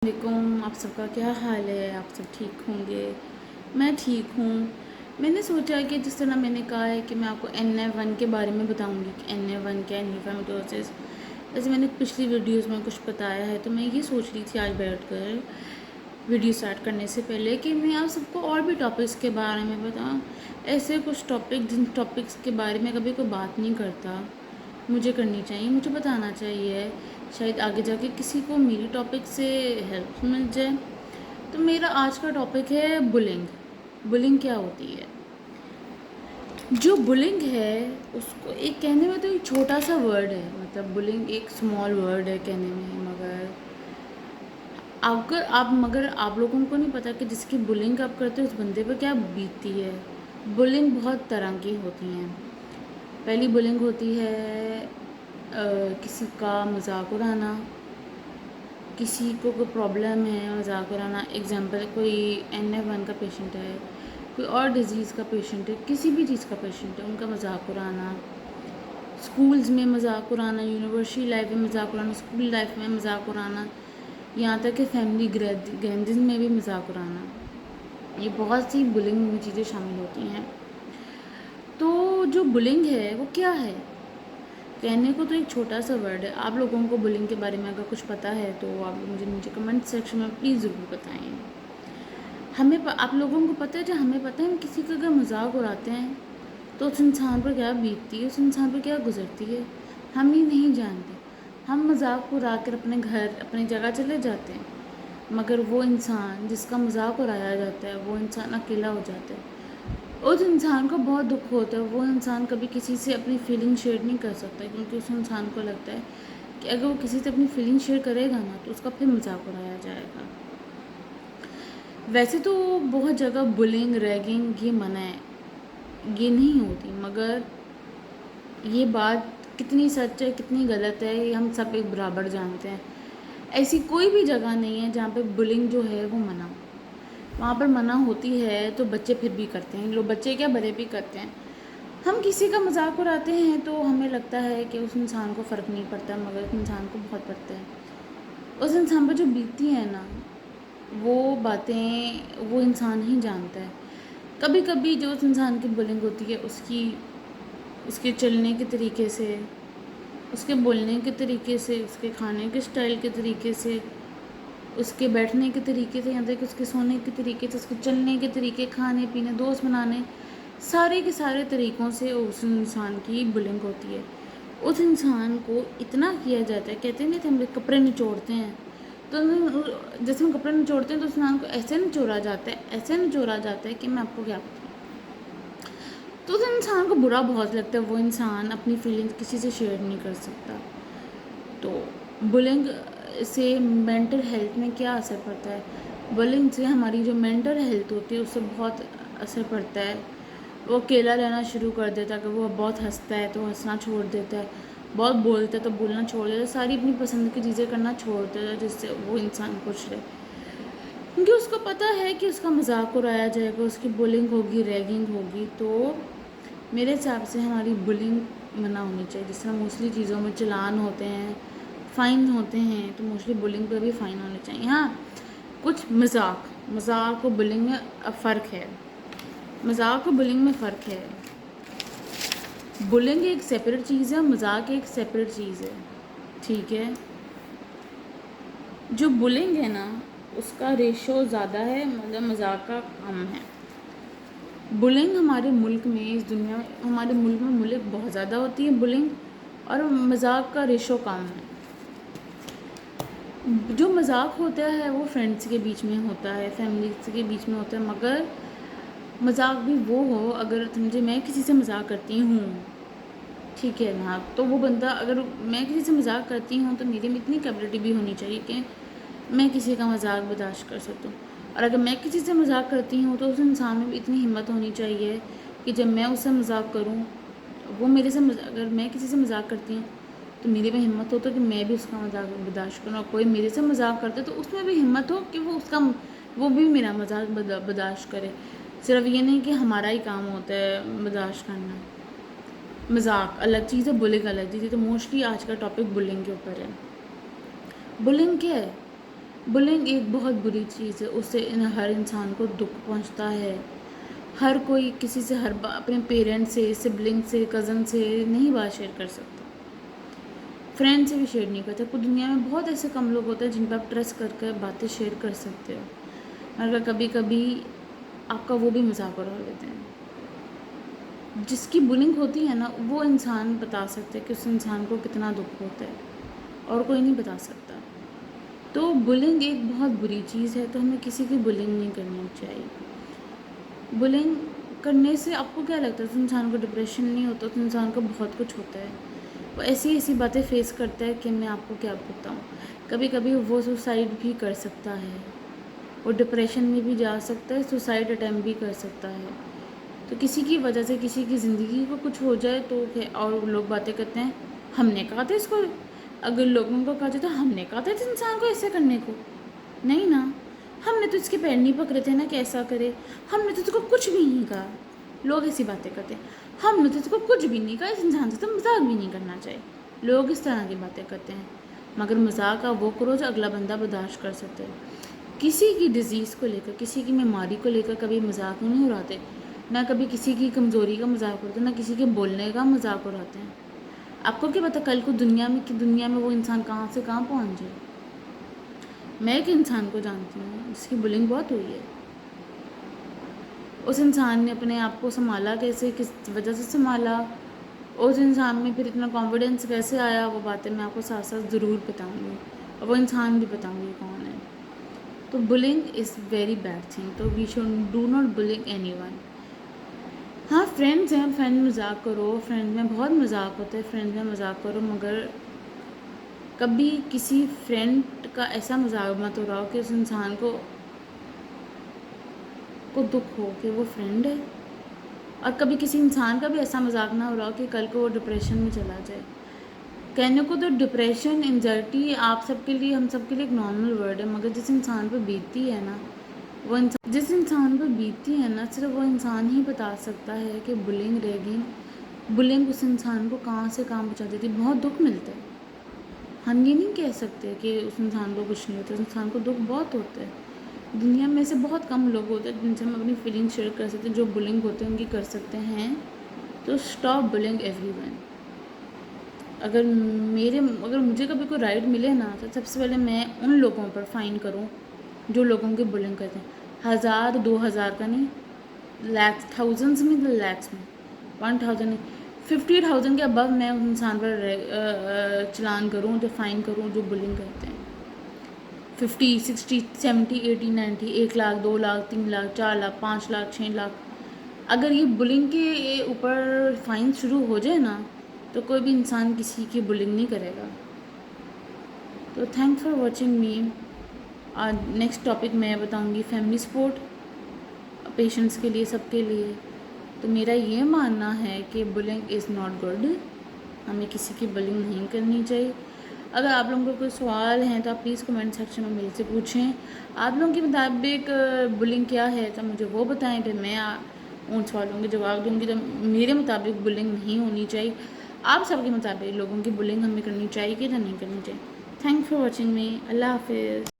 वालेकुम। आप सबका क्या हाल है? आप सब ठीक होंगे? मैं ठीक हूँ। मैंने सोचा कि जिस तरह मैंने कहा है कि मैं आपको NF1 के बारे में बताऊँगी कि NF1 क्या है, न्यूरोफाइब्रोसिस। जैसे मैंने पिछली वीडियोस में कुछ बताया है, तो मैं ये सोच रही थी आज बैठकर वीडियो स्टार्ट करने से पहले कि मैं आप सबको और भी टॉपिक्स के बारे में बताऊँ। ऐसे कुछ टॉपिक जिन टॉपिक्स के बारे में कभी कोई बात नहीं करता, मुझे करनी चाहिए, मुझे बताना चाहिए। शायद आगे जाके किसी को मेरी टॉपिक से हेल्प मिल जाए। तो मेरा आज का टॉपिक है बुलिंग। बुलिंग क्या होती है? जो बुलिंग है उसको एक कहने में तो एक छोटा सा वर्ड है, मतलब बुलिंग एक स्मॉल वर्ड है कहने में, मगर आप लोगों को नहीं पता कि जिसकी बुलिंग आप करते हो उस बंदे पर क्या बीतती है। बुलिंग बहुत तरह की होती हैं। पहली बुलिंग होती है किसी का मजाक उड़ाना, किसी को कोई प्रॉब्लम है मजाक उड़ाना। एग्जांपल, कोई NF1 का पेशेंट है, कोई और डिजीज़ का पेशेंट है, किसी भी चीज़ का पेशेंट है, उनका मजाक उड़ाना। स्कूल्स में मजाक उड़ाना, यूनिवर्सिटी लाइफ में मजाक उड़ाना, स्कूल लाइफ में मजाक उड़ाना, यहाँ तक कि फैमिली गैदरिंग में भी मजाक उड़ाना। ये बहुत सी बुलिंग में चीज़ें शामिल होती हैं। तो जो बुलिंग है वो क्या है? कहने को तो एक छोटा सा वर्ड है। आप लोगों को बुलिंग के बारे में अगर कुछ पता है तो आप मुझे नीचे कमेंट सेक्शन में प्लीज़ ज़रूर बताएं। आप लोगों को पता है, जब हमें पता है हम किसी का अगर मजाक उड़ाते हैं तो उस इंसान पर क्या बीतती है, उस इंसान पर क्या गुजरती है, हम ही नहीं जानते। हम मजाक उड़ा कर अपने घर अपनी जगह चले जाते हैं, मगर वो इंसान जिसका मजाक उड़ाया जाता है वो इंसान अकेला हो जाता है। उस इंसान को बहुत दुख होता है। वो इंसान कभी किसी से अपनी फीलिंग शेयर नहीं कर सकता, क्योंकि उस इंसान को लगता है कि अगर वो किसी से अपनी फीलिंग शेयर करेगा ना तो उसका फिर मजाक उड़ाया जाएगा। वैसे तो बहुत जगह बुलिंग, रैगिंग ये मना है, ये नहीं होती, मगर ये बात कितनी सच है कितनी गलत है ये हम सब एक बराबर जानते हैं। ऐसी कोई भी जगह नहीं है जहाँ पे बुलिंग जो है वो मना। वहाँ पर मना होती है तो बच्चे फिर भी करते हैं, लोग बच्चे क्या बड़े भी करते हैं। हम किसी का मजाक उड़ाते हैं तो हमें लगता है कि उस इंसान को फ़र्क नहीं पड़ता, मगर उस इंसान को बहुत पड़ता है। उस इंसान पर जो बीतती है ना, वो बातें वो इंसान ही जानता है। कभी कभी जो उस इंसान की बुलिंग होती है उसके चलने के तरीके से, उसके बोलने के तरीके से, उसके खाने के स्टाइल के तरीके से, उसके बैठने के तरीके से, यहाँ तक उसके सोने के तरीके से, उसके चलने के तरीके, खाने पीने, दोस्त बनाने, सारे के सारे तरीक़ों से उस इंसान की बुलिंग होती है। उस इंसान को इतना किया जाता है, कहते नहीं थे हम लोग कपड़े निचोड़ते हैं, तो जैसे हम कपड़े निचोड़ते हैं तो उस इंसान को ऐसे निचोड़ा जाता है, ऐसे निचोड़ा जाता है कि मैं आपको क्या बताऊँ। तो उस इंसान को बुरा बहुत लगता है, वो इंसान अपनी फीलिंग्स किसी से शेयर नहीं कर सकता। तो बुलिंग से मेंटल हेल्थ में क्या असर पड़ता है? बुलिंग से हमारी जो मेंटल हेल्थ होती है उससे बहुत असर पड़ता है। वो अकेला रहना शुरू कर देता है। अगर वो बहुत हंसता है तो हंसना छोड़ देता है, बहुत बोलता है तो बोलना छोड़ देता है, सारी अपनी पसंद की चीज़ें करना छोड़ देता है जिससे वो इंसान खुश रहे, क्योंकि उसको पता है कि उसका मजाक उड़ाया जाएगा, उसकी बुलिंग होगी, रैगिंग होगी। तो मेरे हिसाब से हमारी बुलिंग मना होनी चाहिए। जिस तरह मोस्टली चीज़ों में चालान होते हैं, फ़ाइन होते हैं, तो मोस्टली बुलिंग पर भी फ़ाइन होने चाहिए। हाँ, कुछ मजाक और बुलिंग में फ़र्क है। मजाक और बुलिंग में फ़र्क है। बुलिंग एक सेपरेट चीज़ है, मजाक एक सेपरेट चीज़ है, ठीक है। जो बुलिंग है ना उसका रेशो ज़्यादा है, मतलब मजाक का कम है। बुलिंग हमारे मुल्क में, इस दुनिया में, हमारे मुल्क में बुलिंग बहुत ज़्यादा होती है बुलिंग, और मजाक का रेशो कम है। जो मजाक होता है वो फ्रेंड्स के बीच में होता है, फैमिली के बीच में होता है, मगर मजाक भी वो हो, अगर समझे मैं किसी से मजाक करती हूँ, ठीक है ना, तो वो बंदा, अगर मैं किसी से मजाक करती हूँ तो मेरे में इतनी कैपेबिलिटी भी होनी चाहिए कि मैं किसी का मजाक बर्दाश्त कर सकूँ। और अगर मैं किसी से मजाक करती हूँ तो उस इंसान में भी इतनी हिम्मत होनी चाहिए कि जब मैं उससे मजाक करूँ, वो मेरे से अगर मैं किसी से मजाक करती हूँ तो मेरे में हिम्मत हो तो कि मैं भी उसका मजाक बर्दाश्त करूँ, और कोई मेरे से मजाक करते तो उसमें भी हिम्मत हो कि वो भी मेरा मजाक बर्दाश्त करे। सिर्फ ये नहीं कि हमारा ही काम होता है बर्दाश्त करना। मजाक अलग चीज़ है, बुलिंग अलग चीज़ है। तो मोस्टली आज का टॉपिक बुलिंग के ऊपर है। बुलिंग क्या है? بلنگ ایک بہت بری چیز ہے، اس سے ہر انسان کو دکھ پہنچتا ہے. ہر کوئی کسی سے اپنے پیرنٹ سے، سبلنگ سے، کزن سے نہیں بات شیئر کر سکتا، فرینڈ سے بھی شیئر نہیں کرتا. کچھ دنیا میں بہت ایسے کم لوگ ہوتے ہیں جن پہ آپ ٹرسٹ کر کے باتیں شیئر کر سکتے ہو، مگر کبھی کبھی آپ کا وہ بھی مذاق اڑا لیتے ہیں. جس کی بلنگ ہوتی ہے نا، وہ انسان بتا سکتا ہے کہ اس انسان کو کتنا دکھ ہوتا ہے، اور کوئی نہیں بتا سکتا. تو بلنگ ایک بہت بری چیز ہے، تو ہمیں کسی کی بلنگ نہیں کرنی چاہیے. بلنگ کرنے سے آپ کو کیا لگتا ہے؟ اس انسان کو ڈپریشن نہیں ہوتا، اس انسان کو بہت کچھ ہوتا ہے. وہ ایسی باتیں فیس کرتا ہے کہ میں آپ کو کیا بتاؤں. کبھی کبھی وہ سوسائڈ بھی کر سکتا ہے، وہ ڈپریشن میں بھی جا سکتا ہے، سوسائڈ اٹیمپٹ بھی کر سکتا ہے. تو کسی کی وجہ سے کسی کی زندگی کو کچھ ہو جائے تو اور لوگ باتیں کرتے ہیں ہم نے کہا تھا اس کو. اگر لوگوں کو کہا جائے تو ہم نے کہا تھا اس انسان کو ایسے کرنے کو. نہیں نا، ہم نے تو اس کے پیر نہیں پکڑے تھے نا کہ ایسا کرے. ہم نے تو اس کو کچھ بھی نہیں کہا. لوگ ایسی باتیں کرتے ہیں، ہم نے تو اس کو کچھ بھی نہیں کہا، اس انسان سے تو مذاق بھی نہیں کرنا چاہیے. لوگ اس طرح کی باتیں کرتے ہیں، مگر مذاق آپ وہ کرو جو اگلا بندہ برداشت کر سکتے. کسی کی ڈیزیز کو لے کر، کسی کی بیماری کو لے کر کبھی مذاق نہیں اڑاتے، نہ کبھی کسی کی کمزوری کا مذاق اڑاتے، نہ کسی کے بولنے کا مذاق اڑاتے ہیں. آپ کو کیا پتہ کل کو دنیا میں وہ انسان کہاں سے کہاں پہنچ جائے. میں ایک انسان کو جانتی ہوں جس کی بلنگ بہت ہوئی ہے. اس انسان نے اپنے آپ کو سنبھالا کیسے، کس وجہ سے سنبھالا، اس انسان میں پھر اتنا کانفیڈنس کیسے آیا، وہ باتیں میں آپ کو ساتھ ساتھ ضرور بتاؤں گی، اور وہ انسان بھی بتاؤں گی کون ہے. تو bullying is very bad thing, تو we should do not bullying anyone. ہاں فرینڈز ہیں، فرینڈ مذاق کرو، فرینڈ میں بہت مذاق ہوتا ہے، فرینڈ میں مذاق کرو، مگر کبھی کسی فرینڈ کا ایسا مذاق مت اڑاؤ کہ اس انسان کو دکھ ہو کہ وہ فرینڈ ہے. اور کبھی کسی انسان کا بھی ایسا مذاق نہ اڑاؤ کہ کل کو وہ ڈپریشن میں چلا جائے. کہنے کو تو ڈپریشن، انزائٹی آپ سب کے لیے، ہم سب کے لیے ایک نارمل ورڈ ہے، مگر جس انسان پہ بیتتی ہے نا، صرف وہ انسان ہی بتا سکتا ہے کہ بلنگ اس انسان کو کہاں سے کہاں پہنچا دیتی. بہت دکھ ملتا ہے. ہم یہ نہیں کہہ سکتے کہ اس انسان کو کچھ نہیں ہوتا، اس انسان کو دکھ بہت ہوتا ہے. دنیا میں سے بہت کم لوگ ہوتے ہیں جن سے ہم اپنی فیلنگ شیئر کر سکتے ہیں. جو بلنگ ہوتے ہیں ان کی کر سکتے ہیں. تو اسٹاپ بلنگ ایوری ون. اگر مجھے کبھی کوئی رائٹ ملے نا، تو سب سے پہلے میں ان لوگوں پر فائن کروں جو لوگوں کی بلنگ کرتے ہیں. 1000 2000 کا نہیں، لیکس، تھاؤزنڈس میں، لیکس میں، 1000 نہیں، 50,000 کے ابو میں اس انسان پر چلان کروں، جو فائن کروں جو بلنگ کرتے ہیں. 50 60 70 80 90، 1 لاکھ 2 لاکھ 3 لاکھ 4 لاکھ 5 لاکھ 6 لاکھ. اگر یہ بلنگ کے اوپر فائن شروع ہو جائے نا، تو کوئی بھی انسان کسی کی بلنگ نہیں کرے گا. تو thank for watching me. Next topic میں بتاؤں گی فیملی سپورٹ، پیشنٹس کے لیے، سب کے لیے. تو میرا یہ ماننا ہے کہ بلنگ از ناٹ گڈ. ہمیں کسی کی بلنگ نہیں کرنی چاہیے. اگر آپ لوگوں کو کوئی سوال ہیں تو آپ پلیز کمنٹ سیکشن میں میرے سے پوچھیں. آپ لوگوں کے مطابق بلنگ کیا ہے تو مجھے وہ بتائیں، پھر میں ان سوالوں کے جواب دوں گی. تو میرے مطابق بلنگ نہیں ہونی چاہیے. آپ سب کے مطابق لوگوں کی بلنگ ہمیں کرنی چاہیے کہ نہیں کرنی چاہیے. Thank for watching me. Allah حافظ.